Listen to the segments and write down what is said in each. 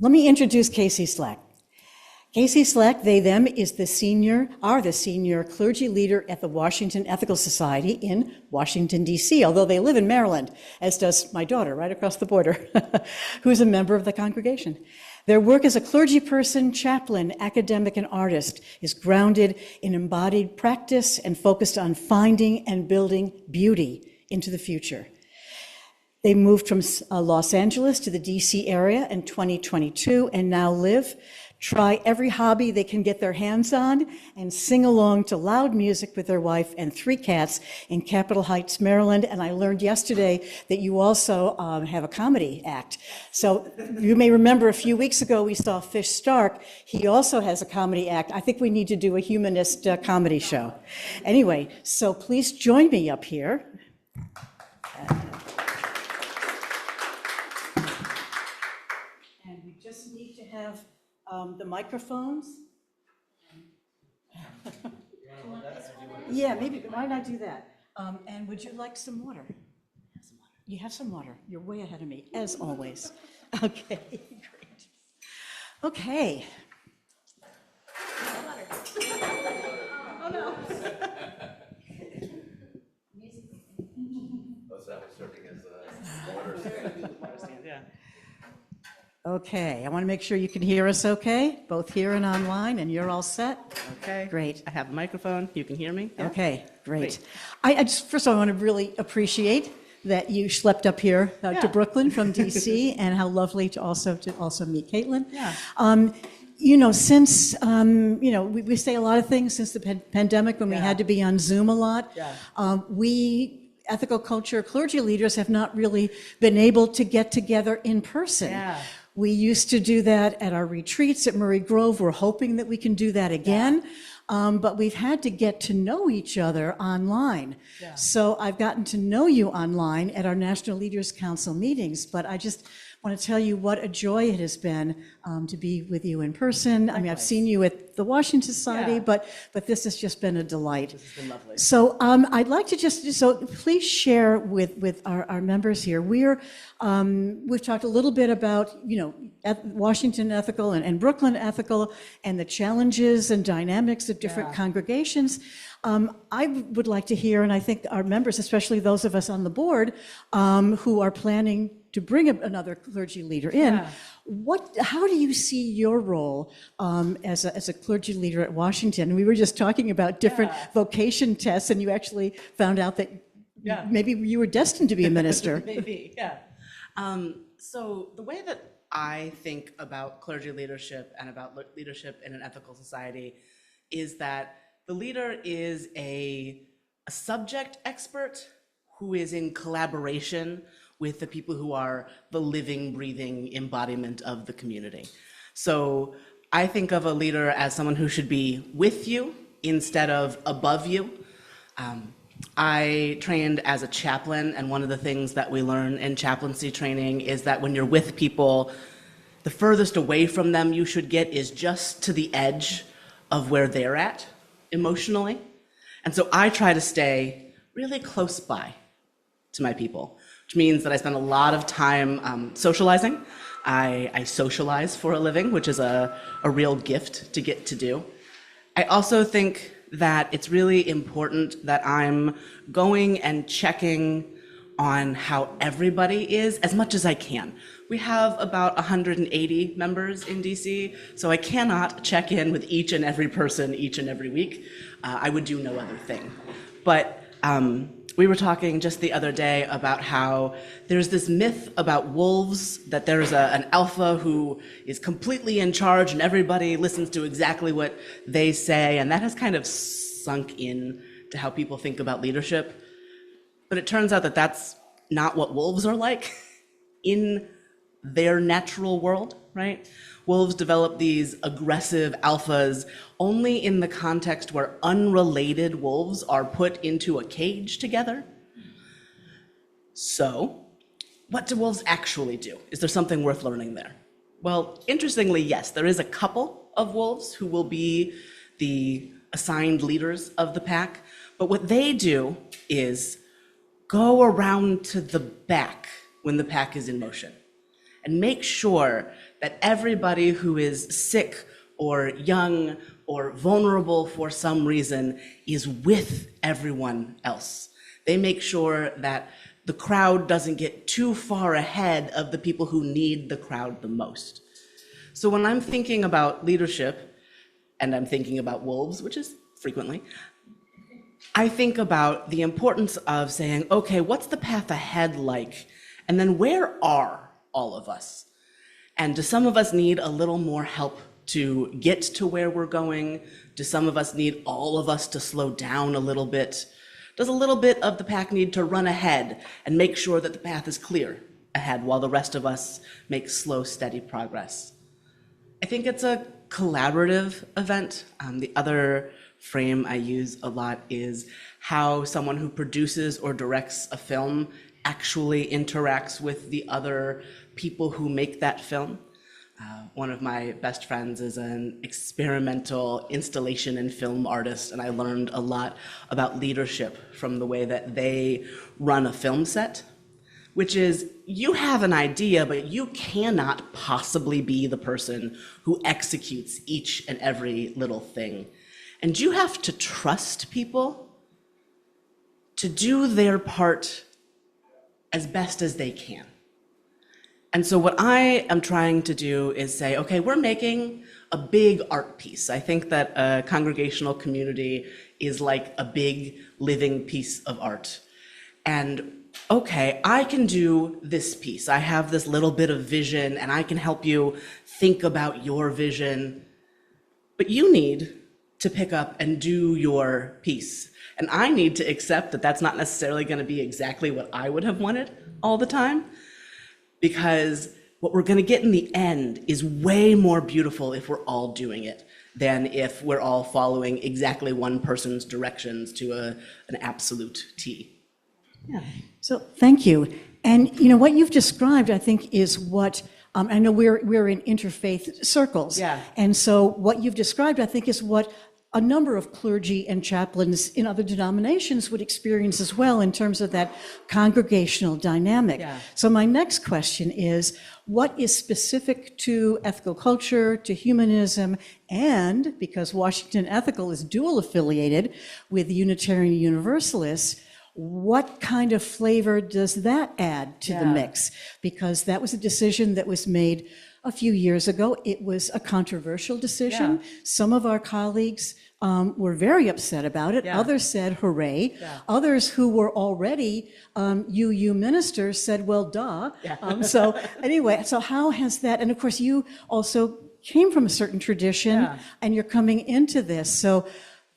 Let me introduce Casey Slack. Casey Slack, they, them, is the senior clergy leader at the Washington Ethical Society in Washington, D.C., although they live in Maryland, as does my daughter right across the border, who's a member of the congregation. Their work as a clergy person, chaplain, academic, and artist is grounded in embodied practice and focused on finding and building beauty into the future. They moved from Los Angeles to the DC area in 2022 and now try every hobby they can get their hands on, and sing along to loud music with their wife and 3 cats in Capitol Heights, Maryland. And I learned yesterday that you also have a comedy act. So you may remember a few weeks ago we saw Fish Stark. He also has a comedy act. I think we need to do a humanist comedy show. Anyway, so please join me up here. And we just need to have the microphones. Yeah, maybe, why not do that? And would you like some water? You have some water. You're way ahead of me, as always. Okay, great. Okay. Oh, no. That was serving as a water stand, yeah. Okay, I want to make sure you can hear us okay, both here and online, and you're all set? Okay. Great. I have a microphone. You can hear me? Yeah? Okay, great. I just, first of all, I want to really appreciate that you schlepped up here to Brooklyn from DC, and how lovely to also meet Caitlin. Yeah. You know, since, we say a lot of things since the pandemic when we had to be on Zoom a lot. Yeah. We, ethical culture clergy leaders, have not really been able to get together in person. Yeah. We used to do that at our retreats at Murray Grove. We're hoping that we can do that again. But we've had to get to know each other online. Yeah. So I've gotten to know you online at our National Leaders Council meetings, but I just want to tell you what a joy it has been to be with you in person. Likewise. I mean, I've seen you at the Washington Society, but this has just been a delight. This has been lovely. So I'd like to so please share with our members here. We've talked a little bit about, at Washington Ethical and Brooklyn Ethical and the challenges and dynamics of different congregations. I would like to hear, and I think our members, especially those of us on the board who are planning to bring another clergy leader in, how do you see your role as a clergy leader at Washington? We were just talking about different vocation tests, and you actually found out that maybe you were destined to be a minister. Maybe, yeah. So the way that I think about clergy leadership and about leadership in an ethical society is that the leader is a subject expert who is in collaboration with the people who are the living, breathing embodiment of the community. So I think of a leader as someone who should be with you instead of above you. I trained as a chaplain, and one of the things that we learn in chaplaincy training is that when you're with people, the furthest away from them you should get is just to the edge of where they're at emotionally. And so I try to stay really close by to my people, which means that I spend a lot of time socializing. I socialize for a living, which is a real gift to get to do. I also think that it's really important that I'm going and checking on how everybody is as much as I can. We have about 180 members in DC, so I cannot check in with each and every person each and every week. I would do no other thing. But we were talking just the other day about how there's this myth about wolves, that there's an alpha who is completely in charge and everybody listens to exactly what they say, and that has kind of sunk in to how people think about leadership. But it turns out that that's not what wolves are like in their natural world, right? Wolves develop these aggressive alphas only in the context where unrelated wolves are put into a cage together. So, what do wolves actually do? Is there something worth learning there? Well, interestingly, yes, there is a couple of wolves who will be the assigned leaders of the pack, but what they do is go around to the back when the pack is in motion and make sure that everybody who is sick or young or vulnerable for some reason is with everyone else. They make sure that the crowd doesn't get too far ahead of the people who need the crowd the most. So when I'm thinking about leadership, and I'm thinking about wolves, which is frequently, I think about the importance of saying, okay, what's the path ahead like? And then where are all of us? And do some of us need a little more help to get to where we're going? Do some of us need all of us to slow down a little bit? Does a little bit of the pack need to run ahead and make sure that the path is clear ahead while the rest of us make slow, steady progress? I think it's a collaborative event. The other frame I use a lot is how someone who produces or directs a film actually interacts with the other people who make that film. One of my best friends is an experimental installation and film artist, and I learned a lot about leadership from the way that they run a film set, which is you have an idea, but you cannot possibly be the person who executes each and every little thing. And you have to trust people to do their part as best as they can. And so what I am trying to do is say, okay, we're making a big art piece. I think that a congregational community is like a big living piece of art. And okay, I can do this piece. I have this little bit of vision and I can help you think about your vision, but you need to pick up and do your piece. And I need to accept that that's not necessarily going to be exactly what I would have wanted all the time, because what we're going to get in the end is way more beautiful if we're all doing it than if we're all following exactly one person's directions to an absolute T. Yeah. So thank you. And you know what you've described, I think, is what I know we're in interfaith circles. Yeah. And so what you've described, I think, is what a number of clergy and chaplains in other denominations would experience as well in terms of that congregational dynamic. Yeah. So my next question is, what is specific to ethical culture, to humanism, and because Washington Ethical is dual affiliated with Unitarian Universalists, what kind of flavor does that add to the mix? Because that was a decision that was made a few years ago. It was a controversial decision. Yeah. Some of our colleagues were very upset about it. Yeah. Others said, hooray. Yeah. Others who were already UU ministers said, well, duh. Yeah. So anyway, so how has that, and of course you also came from a certain tradition and you're coming into this. So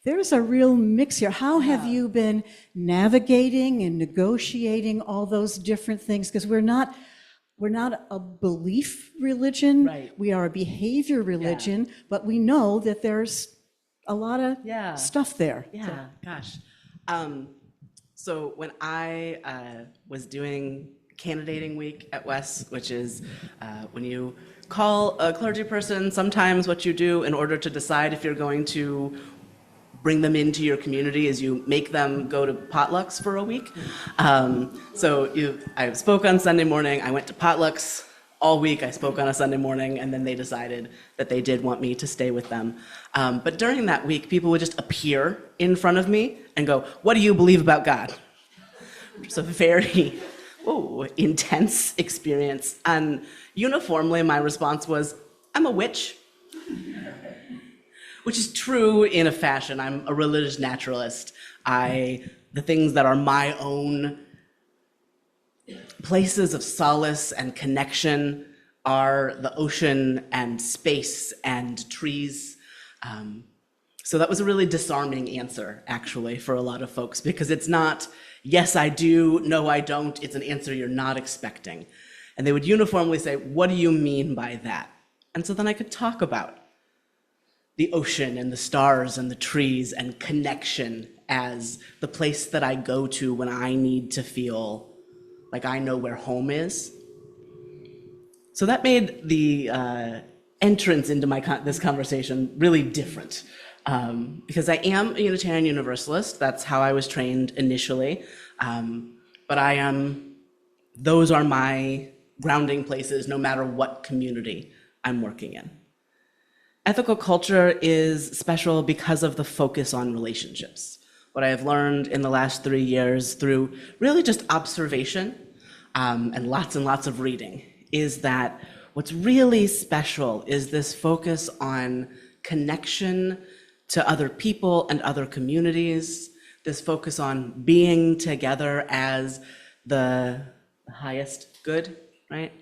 there's a real mix here. How have you been navigating and negotiating all those different things? Because we're not a belief religion. Right. We are a behavior religion, but we know that there's a lot of stuff there. Yeah, gosh. So when I was doing candidating week at Wes, which is when you call a clergy person, sometimes what you do in order to decide if you're going to bring them into your community is you make them go to potlucks for a week. I spoke on Sunday morning, I went to potlucks all week, I spoke on a Sunday morning, and then they decided that they did want me to stay with them. But during that week, people would just appear in front of me and go, "What do you believe about God?" It's a very intense experience. And uniformly, my response was, "I'm a witch." Which is true in a fashion. I'm a religious naturalist. The things that are my own places of solace and connection are the ocean and space and trees. So that was a really disarming answer, actually, for a lot of folks, because it's not, yes, I do, no, I don't. It's an answer you're not expecting. And they would uniformly say, what do you mean by that? And so then I could talk about the ocean and the stars and the trees and connection as the place that I go to when I need to feel like I know where home is. So that made the entrance into this conversation really different, because I am a Unitarian Universalist. That's how I was trained initially, but those are my grounding places no matter what community I'm working in. Ethical culture is special because of the focus on relationships. What I have learned in the last 3 years through really just observation and lots of reading is that what's really special is this focus on connection to other people and other communities, this focus on being together as the highest good, right?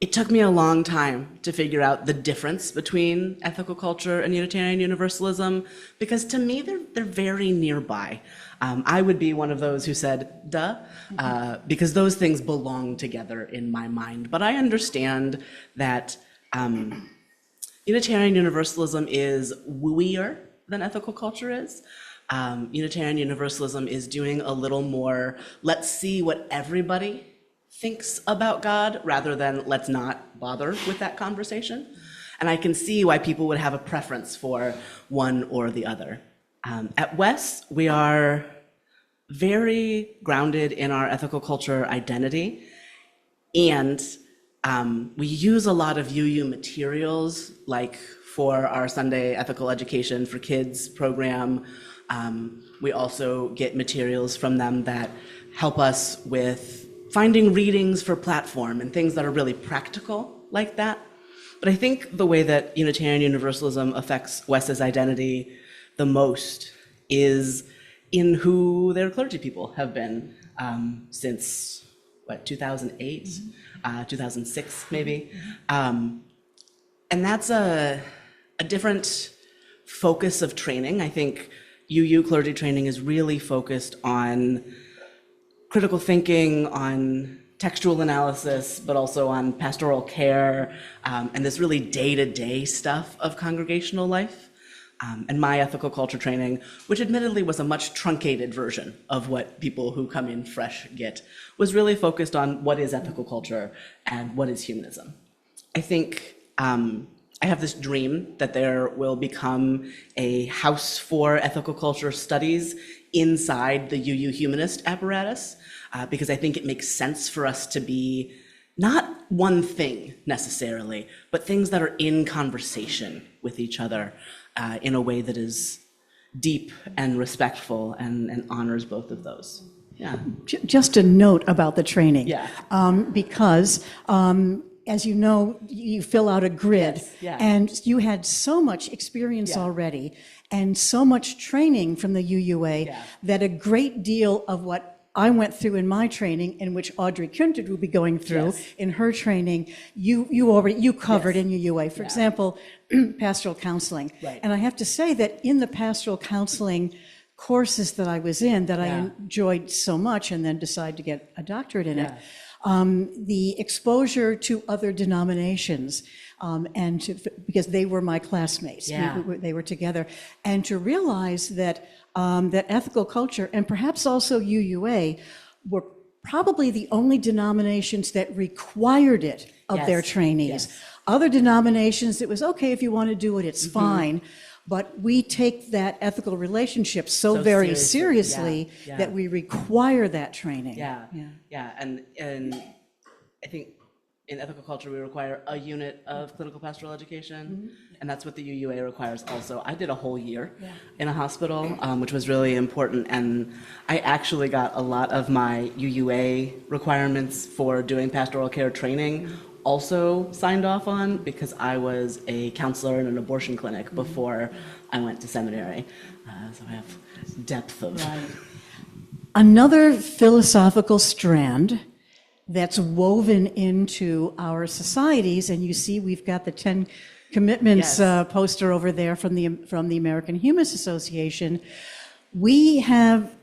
It took me a long time to figure out the difference between ethical culture and Unitarian Universalism, because to me, they're very nearby. I would be one of those who said, duh, because those things belong together in my mind. But I understand that Unitarian Universalism is wooier than ethical culture is. Unitarian Universalism is doing a little more, let's see what everybody thinks about God rather than let's not bother with that conversation. And I can see why people would have a preference for one or the other. At WES, we are very grounded in our ethical culture identity, and we use a lot of UU materials, like for our Sunday Ethical Education for Kids program. We also get materials from them that help us with finding readings for platform and things that are really practical like that. But I think the way that Unitarian Universalism affects WES's identity the most is in who their clergy people have been since, 2008, 2006 maybe. And that's a different focus of training. I think UU clergy training is really focused on critical thinking, on textual analysis, but also on pastoral care, and this really day-to-day stuff of congregational life. And my ethical culture training, which admittedly was a much truncated version of what people who come in fresh get, was really focused on what is ethical culture and what is humanism. I think I have this dream that there will become a house for ethical culture studies inside the UU humanist apparatus, because I think it makes sense for us to be not one thing necessarily, but things that are in conversation with each other in a way that is deep and respectful and honors both of those. Yeah. Just a note about the training. Yeah. Because as you know, you fill out a grid, Yes, yeah. and you had so much experience already and so much training from the UUA that a great deal of what I went through in my training, in which Audrey Kundred will be going through in her training, you covered in UUA. For example, pastoral counseling. Right. And I have to say that in the pastoral counseling courses that I was in, that I enjoyed so much and then decided to get a doctorate in it, the exposure to other denominations, because they were my classmates, they were together, and to realize that that ethical culture and perhaps also UUA were probably the only denominations that required it of their trainees. Other denominations, it was okay if you want to do it, it's fine. But we take that ethical relationship so very seriously that we require that training. And I think in ethical culture we require a unit of clinical pastoral education, and that's what the UUA requires also. I did a whole year in a hospital, which was really important, and I actually got a lot of my UUA requirements for doing pastoral care training also signed off on because I was a counselor in an abortion clinic before I went to seminary. So I have depth of... Another philosophical strand that's woven into our societies, and you see we've got the 10 Commitments poster over there from the American Humanist Association. We have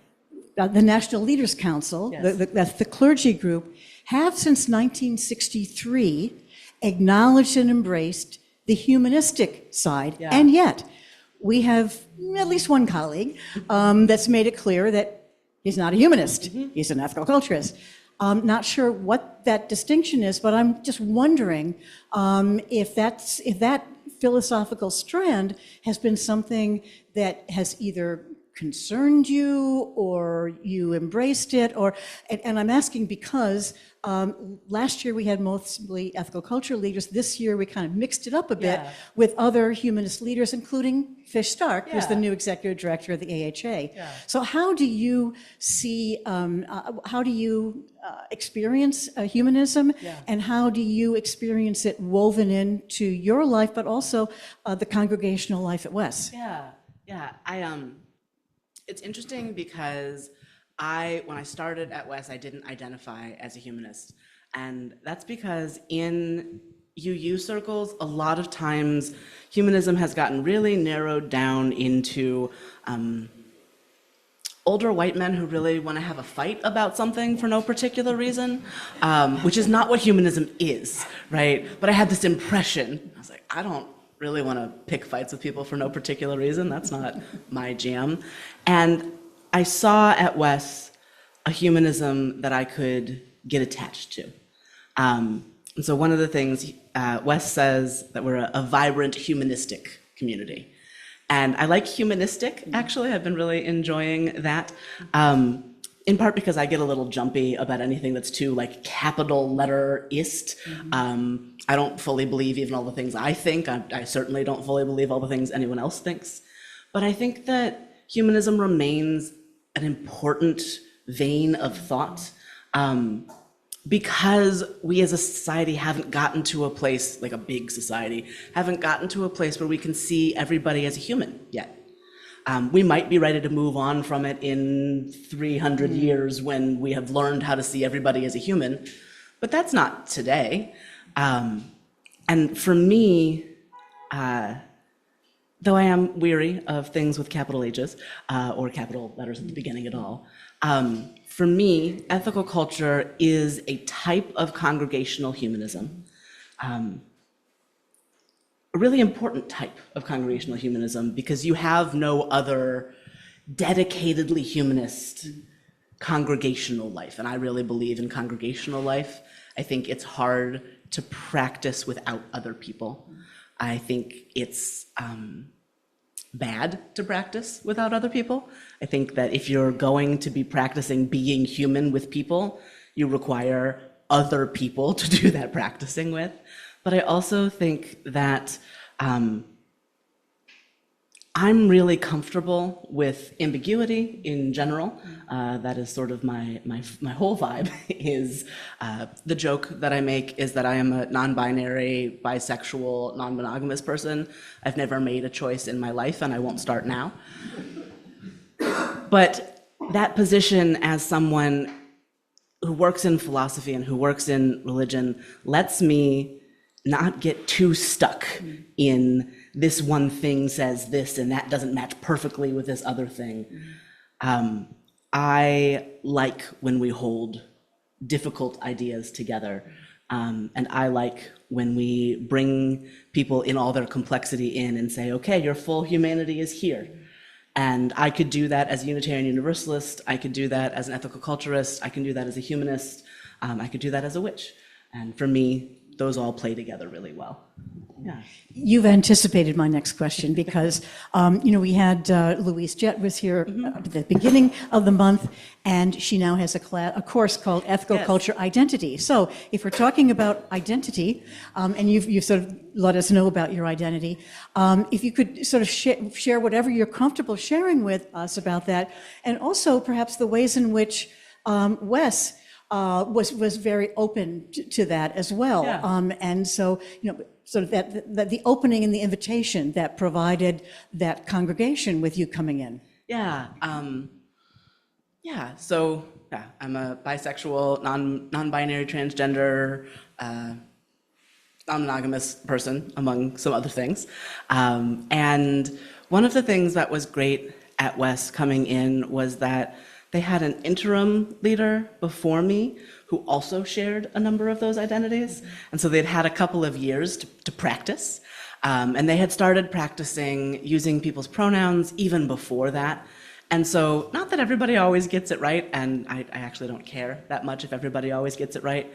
the National Leaders Council, that's the clergy group, have since 1963 acknowledged and embraced the humanistic side, and yet we have at least one colleague that's made it clear that he's not a humanist, he's an ethical culturist. Not sure what that distinction is, but I'm just wondering if that philosophical strand has been something that has either concerned you, or you embraced it, or, and I'm asking because last year we had mostly ethical culture leaders. This year we kind of mixed it up a bit Yeah. with other humanist leaders, including Fish Stark, who's the Yeah. new executive director of the AHA. Yeah. So how do you see, how do you experience humanism, Yeah. and how do you experience it woven into your life, but also the congregational life at Wes? Yeah, yeah. It's interesting because when I started at Wes, I didn't identify as a humanist. And that's because in UU circles, a lot of times humanism has gotten really narrowed down into older white men who really want to have a fight about something for no particular reason, which is not what humanism is, right? But I had this impression. I was like, I don't really want to pick fights with people for no particular reason. That's not my jam. And I saw at Wes a humanism that I could get attached to. And so one of the things Wes says that we're a vibrant humanistic community. And I like humanistic, actually. I've been really enjoying that. In part because I get a little jumpy about anything that's too like capital letter-ist. I don't fully believe even all the things I think. I certainly don't fully believe all the things anyone else thinks. But I think that humanism remains an important vein of thought because we as a society haven't gotten to a place, like a big society, haven't gotten to a place where we can see everybody as a human yet. We might be ready to move on from it in 300 years when we have learned how to see everybody as a human, but that's not today. And for me, though I am weary of things with capital H's or capital letters at the beginning at all, for me, ethical culture is a type of congregational humanism. A really important type of congregational humanism because you have no other dedicatedly humanist congregational life. And I really believe in congregational life. I think it's hard to practice without other people. I think it's bad to practice without other people. I think that if you're going to be practicing being human with people, you require other people to do that practicing with. But I also think that I'm really comfortable with ambiguity in general. That is sort of my whole vibe is the joke that I make is that I am a non-binary, bisexual, non-monogamous person. I've never made a choice in my life and I won't start now. But that position as someone who works in philosophy and who works in religion lets me not get too stuck in this one thing says this and that doesn't match perfectly with this other thing. I like when we hold difficult ideas together. And I like when we bring people in all their complexity in and say, okay, your full humanity is here. And I could do that as a Unitarian Universalist. I could do that as an ethical culturist. I can do that as a humanist. I could do that as a witch. And for me, those all play together really well. Yeah. You've anticipated my next question because, we had Louise Jett was here at the beginning of the month, and she now has a course called Ethical Culture Identity. So if we're talking about identity, and you've sort of let us know about your identity, if you could sort of share whatever you're comfortable sharing with us about that, and also perhaps the ways in which Wes was very open to that as well. Yeah. And so, sort of that the opening and the invitation that provided that congregation with you coming in. Yeah. So I'm a bisexual, non-binary, transgender, non-monogamous person, among some other things. And one of the things that was great at Wes coming in was that they had an interim leader before me who also shared a number of those identities. And so they'd had a couple of years to practice. And they had started practicing using people's pronouns even before that. And so, not that everybody always gets it right, and I actually don't care that much if everybody always gets it right,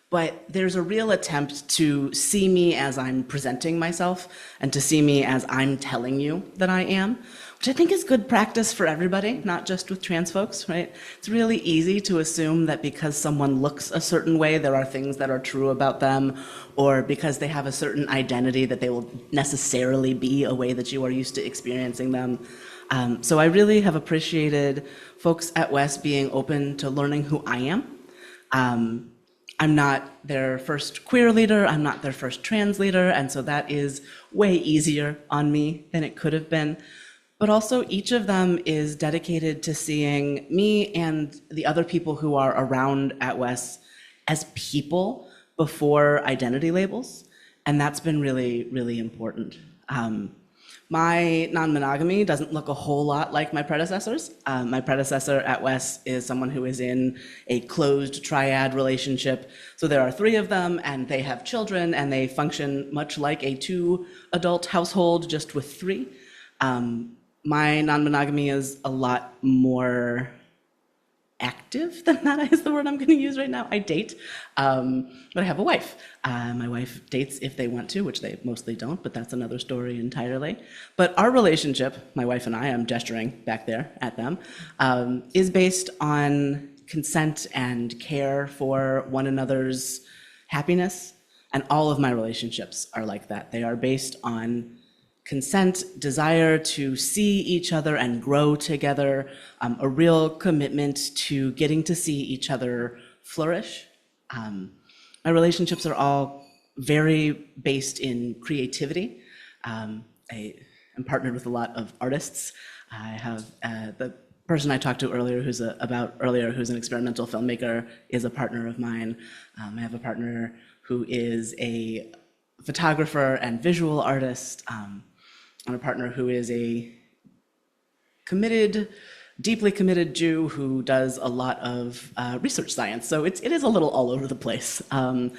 but there's a real attempt to see me as I'm presenting myself and to see me as I'm telling you that I am, which I think is good practice for everybody, not just with trans folks, right? It's really easy to assume that because someone looks a certain way, there are things that are true about them, or because they have a certain identity that they will necessarily be a way that you are used to experiencing them. So I really have appreciated folks at West being open to learning who I am. I'm not their first queer leader, I'm not their first trans leader, and so that is way easier on me than it could have been. But also each of them is dedicated to seeing me and the other people who are around at West as people before identity labels, and that's been really, really important. My non-monogamy doesn't look a whole lot like my predecessors. My predecessor at West is someone who is in a closed triad relationship. So there are 3 of them, and they have children, and they function much like a 2-adult household, just with 3. My non-monogamy is a lot more active than that is the word I'm going to use right now. I date, but I have a wife. My wife dates if they want to, which they mostly don't, but that's another story entirely. But our relationship, my wife and I'm gesturing back there at them, is based on consent and care for one another's happiness. And all of my relationships are like that. They are based on consent, desire to see each other and grow together, a real commitment to getting to see each other flourish. My relationships are all very based in creativity. I am partnered with a lot of artists. I have the person I talked to earlier who's an experimental filmmaker is a partner of mine. I have a partner who is a photographer and visual artist. I'm a partner who is a deeply committed Jew who does a lot of research science. So it is a little all over the place. I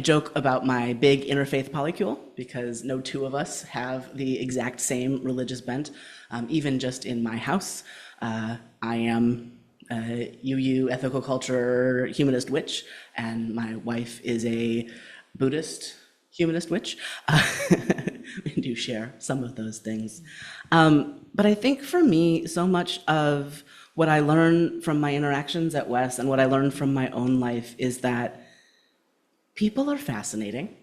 joke about my big interfaith polycule because no 2 of us have the exact same religious bent. Even just in my house, I am a UU ethical culture humanist witch, and my wife is a Buddhist humanist witch. We do share some of those things. But I think for me, so much of what I learn from my interactions at West and what I learn from my own life is that people are fascinating.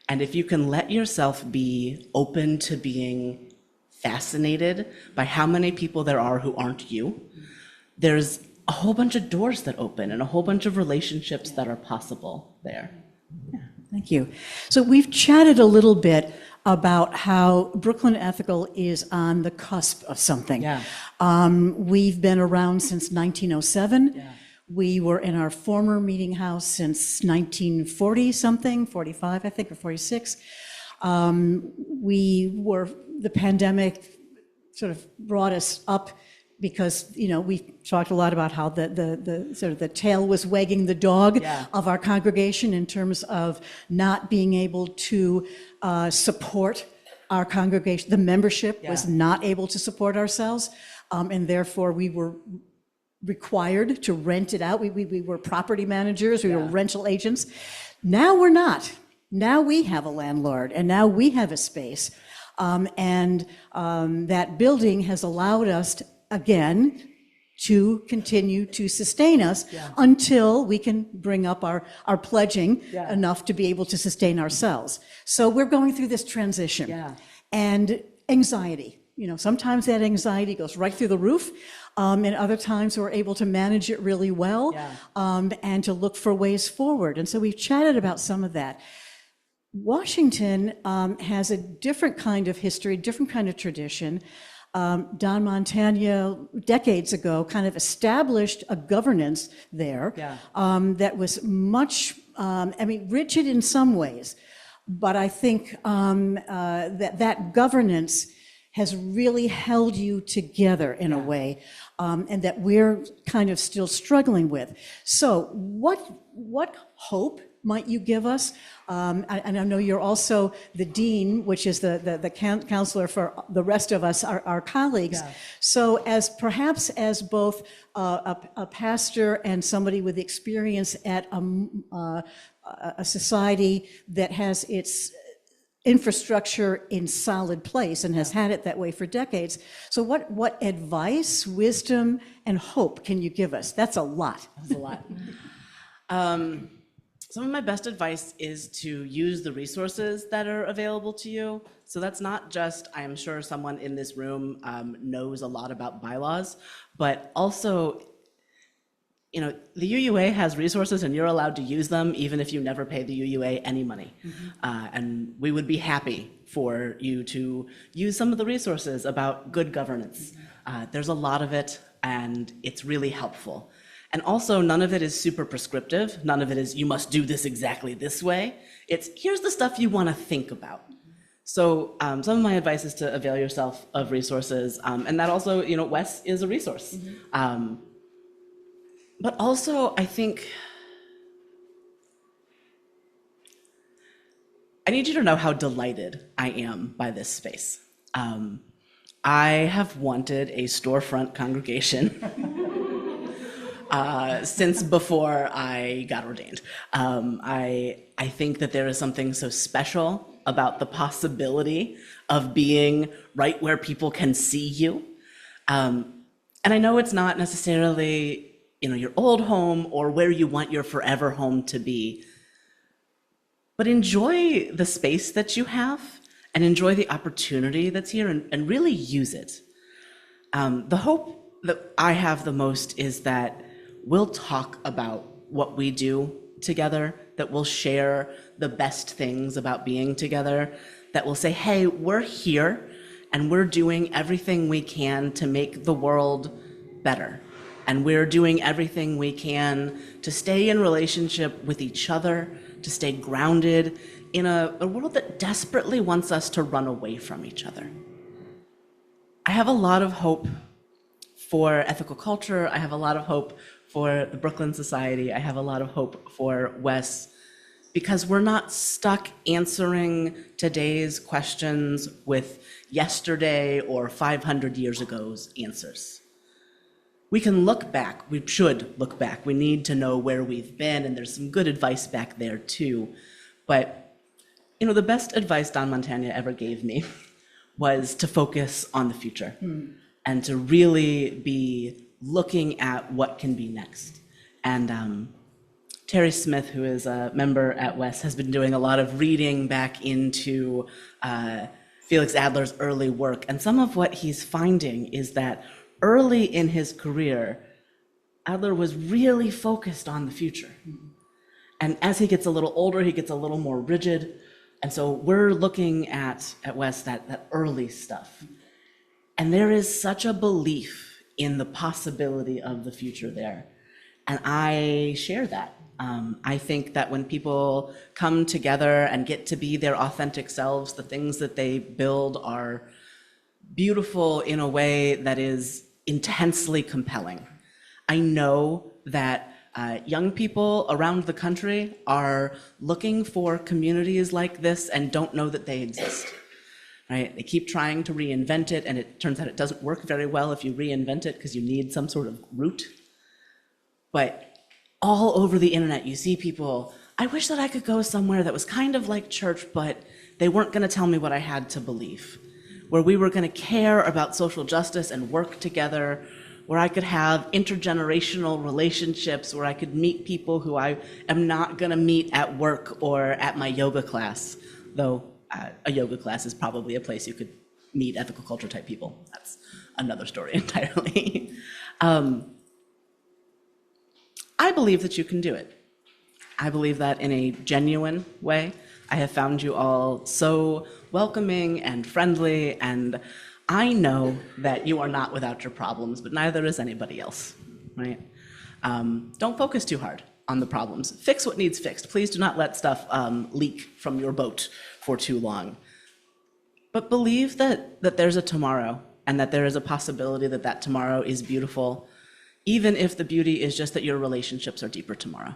And if you can let yourself be open to being fascinated by how many people there are who aren't you, there's a whole bunch of doors that open and a whole bunch of relationships that are possible there. Yeah, thank you. So we've chatted a little bit about how Brooklyn Ethical is on the cusp of something. Yeah. We've been around since 1907. Yeah. We were in our former meeting house since 1940 something, 45 I think, or 46. The pandemic sort of brought us up because, we talked a lot about how the sort of the tail was wagging the dog of our congregation in terms of not being able to support our congregation. The membership was not able to support ourselves, and therefore we were required to rent it out. We were property managers, we were rental agents. Now we're not. Now we have a landlord, and now we have a space. And that building has allowed us again to continue to sustain us until we can bring up our pledging enough to be able to sustain ourselves. So we're going through this transition. And anxiety, sometimes that anxiety goes right through the roof, and other times we're able to manage it really well, and to look for ways forward. And so we've chatted about some of that. Washington has a different kind of history, different kind of tradition. Don Montana, decades ago, kind of established a governance there that was much, rigid in some ways, but I think that governance has really held you together in a way, and that we're kind of still struggling with. So what hope might you give us? And I know you're also the dean, which is the counselor for the rest of us, our colleagues. So perhaps as both a pastor and somebody with experience at a society that has its infrastructure in solid place and has had it that way for decades. So what advice, wisdom, and hope can you give us? That's a lot. That's a lot. Some of my best advice is to use the resources that are available to you. So that's not just, I am sure someone in this room knows a lot about bylaws, but also, you know, the UUA has resources and you're allowed to use them even if you never pay the UUA any money. And we would be happy for you to use some of the resources about good governance. There's a lot of it and it's really helpful. And also, none of it is super prescriptive. None of it is, you must do this exactly this way. It's, here's the stuff you want to think about. So some of my advice is to avail yourself of resources. And that also, you know, WES is a resource. But also, I think, I need you to know how delighted I am by this space. I have wanted a storefront congregation since before I got ordained. I think that there is something so special about the possibility of being right where people can see you. And I know it's not necessarily, you know, your old home or where you want your forever home to be, but enjoy the space that you have and enjoy the opportunity that's here and really use it. The hope that I have the most is that we'll talk about what we do together, that we'll share the best things about being together, that we'll say, hey, we're here and we're doing everything we can to make the world better. And we're doing everything we can to stay in relationship with each other, to stay grounded in a world that desperately wants us to run away from each other. I have a lot of hope for ethical culture. I have a lot of hope for the Brooklyn Society. I have a lot of hope for WES, because we're not stuck answering today's questions with yesterday or 500 years ago's answers. We can look back. We should look back. We need to know where we've been, and there's some good advice back there too. But, you know, the best advice Don Montagna ever gave me was to focus on the future and to really be looking at what can be next. And Terry Smith, who is a member at WES, has been doing a lot of reading back into Felix Adler's early work. And some of what he's finding is that early in his career, Adler was really focused on the future. And as he gets a little older, he gets a little more rigid. And so we're looking at WES that early stuff. And there is such a belief in the possibility of the future there. And I share that. I think that when people come together and get to be their authentic selves, the things that they build are beautiful in a way that is intensely compelling. I know that young people around the country are looking for communities like this and don't know that they exist. Right? They keep trying to reinvent it, and it turns out it doesn't work very well if you reinvent it because you need some sort of root. But all over the internet, you see people, I wish that I could go somewhere that was kind of like church, but they weren't going to tell me what I had to believe, where we were going to care about social justice and work together, where I could have intergenerational relationships, where I could meet people who I am not going to meet at work or at my yoga class, though a yoga class is probably a place you could meet ethical culture type people. That's another story entirely. I believe that you can do it. I believe that in a genuine way. I have found you all so welcoming and friendly, and I know that you are not without your problems, but neither is anybody else, right? Don't focus too hard on the problems. Fix what needs fixed. Please do not let stuff leak from your boat for too long. But believe that there's a tomorrow, and that there is a possibility that that tomorrow is beautiful, even if the beauty is just that your relationships are deeper tomorrow.